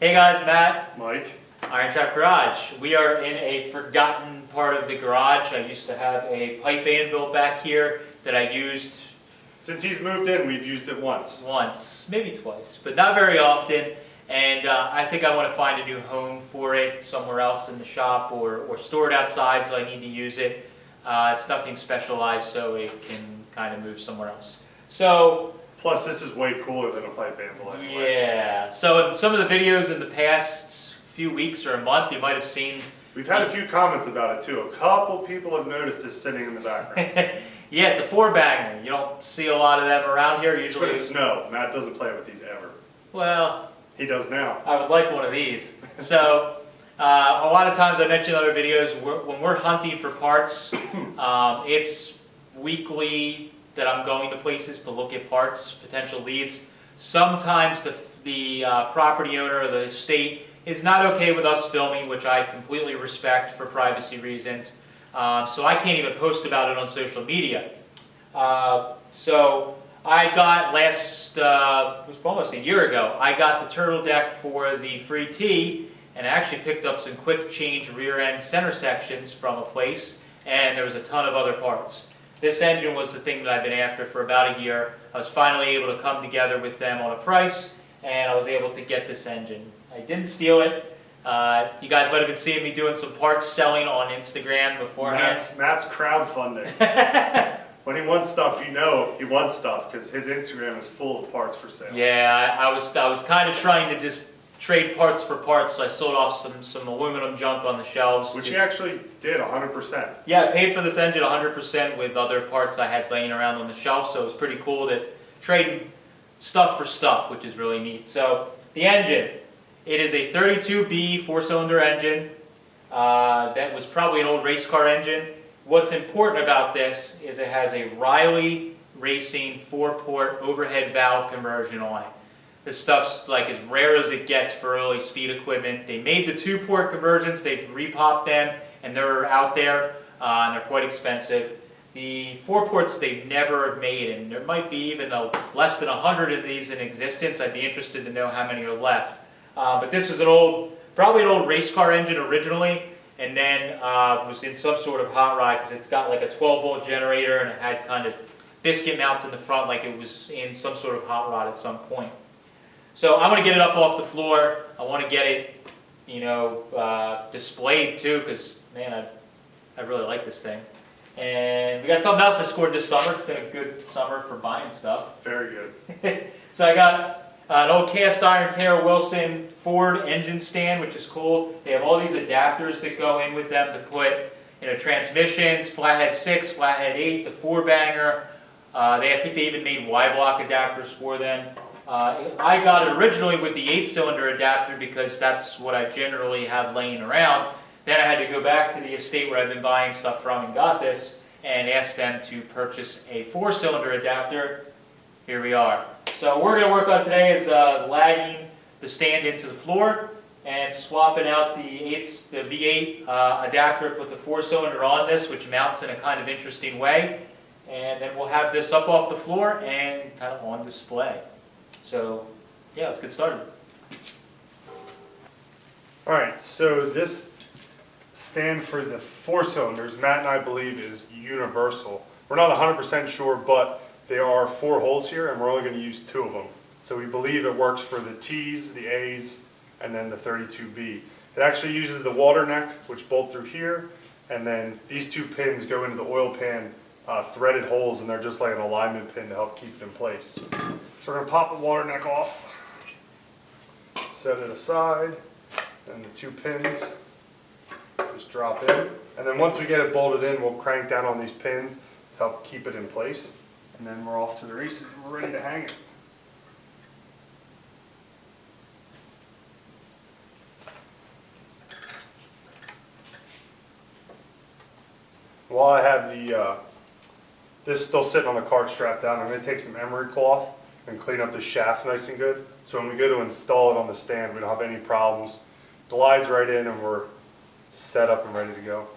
Hey guys, Matt. Mike. IronTrap Garage. We are in a forgotten part of the garage. I used to have a pipe anvil back here that I used Since he's moved in, we've used it once. Maybe twice, but not very often. And I think I want to find a new home for it somewhere else in the shop or store it outside till I need to use it. It's nothing specialized, so it can kind of move somewhere else. So. Plus, this is way cooler than a pipe anvil anyway. Yeah. So in some of the videos in the past few weeks or a month, you might have seen. We've had a few comments about it too. A couple people have noticed this sitting in the background. Yeah, it's a 4-banger. You don't see a lot of them around here. Usually. It's going to snow. Matt doesn't play with these ever. Well. He does now. I would like one of these. So a lot of times I mentioned in other videos, when we're hunting for parts, it's weekly that I'm going to places to look at parts, potential leads. Sometimes the property owner or the estate is not okay with us filming, which I completely respect for privacy reasons. So I can't even post about it on social media. So I got it was almost a year ago, I got the turtle deck for the free tee, and I actually picked up some quick change rear end center sections from a place, and there was a ton of other parts. This engine was the thing that I've been after for about a year. I was finally able to come together with them on a price, and I was able to get this engine. I didn't steal it. You guys might have been seeing me doing some parts selling on Instagram beforehand. Matt's crowdfunding. When he wants stuff, you know he wants stuff because his Instagram is full of parts for sale. Yeah, I was kind of trying to just trade parts for parts, so I sold off some aluminum junk on the shelves. Which he actually did 100%. Yeah, I paid for this engine 100% with other parts I had laying around on the shelf, so it was pretty cool to trade stuff for stuff, which is really neat. So the engine, it is a 32B 4-cylinder engine. That was probably an old race car engine. What's important about this is it has a Riley Racing 4-port overhead valve conversion on it. This stuff's like as rare as it gets for early speed equipment. They made the 2-port conversions, they've repopped them, and they're out there, and they're quite expensive. The 4-ports they've never made, and there might be even less than 100 of these in existence. I'd be interested to know how many are left. But this was probably an old race car engine originally, and then was in some sort of hot rod because it's got like a 12-volt generator and it had kind of biscuit mounts in the front like it was in some sort of hot rod at some point. So I want to get it up off the floor. I want to get it, displayed too, because man, I really like this thing. And we got something else I scored this summer. It's been a good summer for buying stuff. Very good. So I got an old cast iron Kara Wilson Ford engine stand, which is cool. They have all these adapters that go in with them to put, transmissions, flathead 6, flathead 8, the 4-banger. I think they even made Y-block adapters for them. I got it originally with the 8-cylinder adapter because that's what I generally have laying around. Then I had to go back to the estate where I've been buying stuff from and got this and asked them to purchase a 4-cylinder adapter. Here we are. So what we're going to work on today is lagging the stand into the floor and swapping out the V8 adapter, put the 4-cylinder on this, which mounts in a kind of interesting way. And then we'll have this up off the floor and kind of on display. So, yeah, let's get started. Alright, so this stand for the 4-cylinders, Matt and I believe is universal. We're not 100% sure, but there are 4 holes here and we're only going to use 2 of them. So we believe it works for the T's, the A's, and then the 32B. It actually uses the water neck, which bolt through here, and then these 2 pins go into the oil pan threaded holes, and they're just like an alignment pin to help keep it in place. So we're going to pop the water neck off, set it aside, and the 2 pins just drop in. And then once we get it bolted in, we'll crank down on these pins to help keep it in place. And then we're off to the races and we're ready to hang it. While I have this still sitting on the cart strapped down, I'm going to take some emery cloth and clean up the shaft nice and good. So when we go to install it on the stand, we don't have any problems. Glides right in and we're set up and ready to go.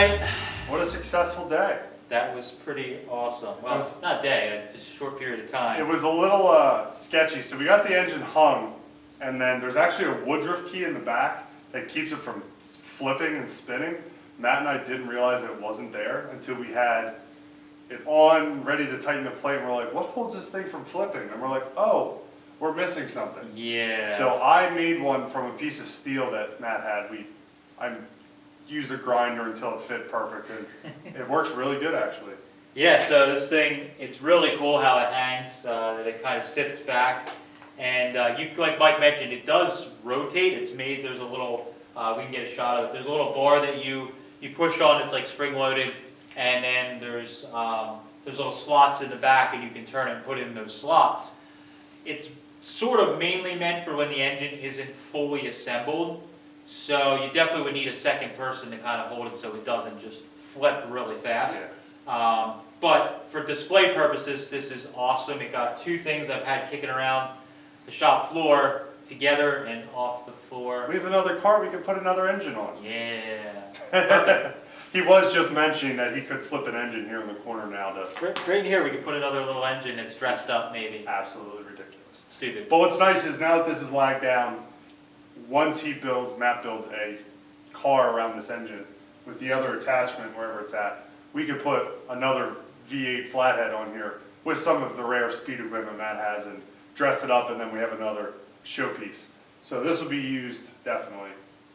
right. What a successful day. That was pretty awesome. Well, was- not day, just a short period of time. It was a little sketchy. So we got the engine hung, and then there's actually a Woodruff key in the back that keeps it from flipping and spinning. Matt and I didn't realize it wasn't there until we had it on, ready to tighten the plate, and we're like, what holds this thing from flipping? And we're like, oh, we're missing something. Yeah. So I made one from a piece of steel that Matt had. I used a grinder until it fit perfect, and it works really good actually. Yeah, so this thing, it's really cool how it hangs, that it kind of sits back. And like Mike mentioned, it does rotate. It's made, there's a little, we can get a shot of it. There's a little bar that you push on, it's like spring loaded. And then there's little slots in the back, and you can turn it and put it in those slots. It's sort of mainly meant for when the engine isn't fully assembled. So you definitely would need a second person to kind of hold it so it doesn't just flip really fast. Yeah. But for display purposes, this is awesome. It got two things I've had kicking around the shop floor together and off the floor. We have another car we can put another engine on. Yeah. He was just mentioning that he could slip an engine here in the corner now to Right in here we could put another little engine that's dressed up maybe. absolutely ridiculous. Stupid. But what's nice is now that this is lagged down, once Matt builds a car around this engine with the other attachment wherever it's at, we could put another V8 flathead on here with some of the rare speed equipment Matt has and dress it up, and then we have another showpiece. So this will be used definitely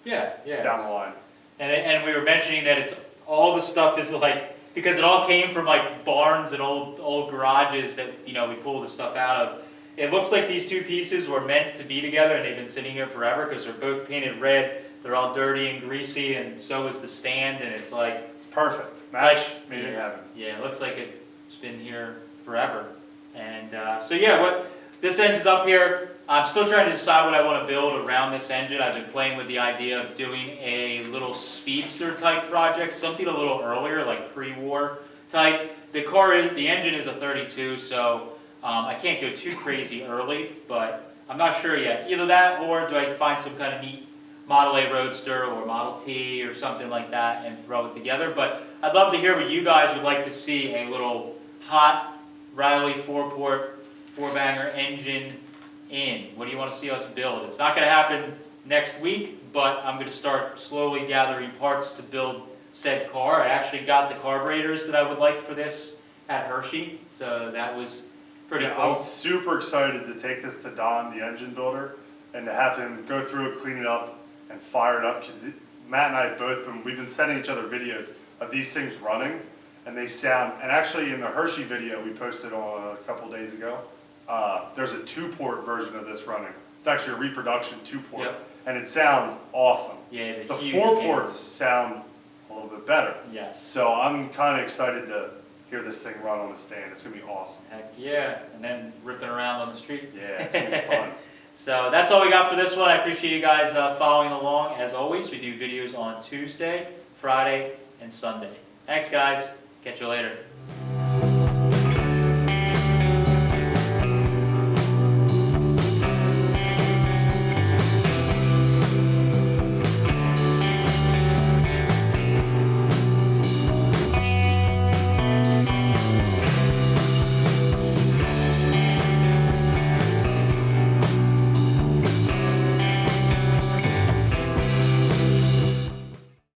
Yeah. down the line. And we were mentioning that it's all the stuff is like, because it all came from like barns and old garages that we pulled the stuff out of. It looks like these two pieces were meant to be together, and they've been sitting here forever because they're both painted red. They're all dirty and greasy, and so is the stand. And it's like It's perfect. it's Match like- made it happen. Yeah, it looks like it's been here forever. And so yeah, this engine's up here. I'm still trying to decide what I want to build around this engine. I've been playing with the idea of doing a little speedster type project, something a little earlier, like pre-war type. The engine is a 32, so I can't go too crazy early, but I'm not sure yet. Either that, or do I find some kind of neat Model A Roadster or Model T or something like that and throw it together. But I'd love to hear what you guys would like to see, a little hot Riley 4-port, 4-banger engine in. What do you want to see us build? It's not going to happen next week, but I'm going to start slowly gathering parts to build said car. I actually got the carburetors that I would like for this at Hershey, so that was pretty Yeah, cool. I'm super excited to take this to Don, the engine builder, and to have him go through it, clean it up, and fire it up. Because Matt and I have we've been sending each other videos of these things running, and they sound. And actually, in the Hershey video we posted on a couple days ago, there's a 2-port version of this running. It's actually a reproduction 2-port, Yep. and it sounds awesome. Yeah, it's a The huge 4-ports sound a little bit better. Yes. So I'm kind of excited to hear this thing run on the stand. It's gonna be awesome. Heck yeah, and then ripping around on the street. Yeah, it's gonna be fun. So that's all we got for this one. I appreciate you guys following along. As always, we do videos on Tuesday, Friday, and Sunday. Thanks, guys. Catch you later.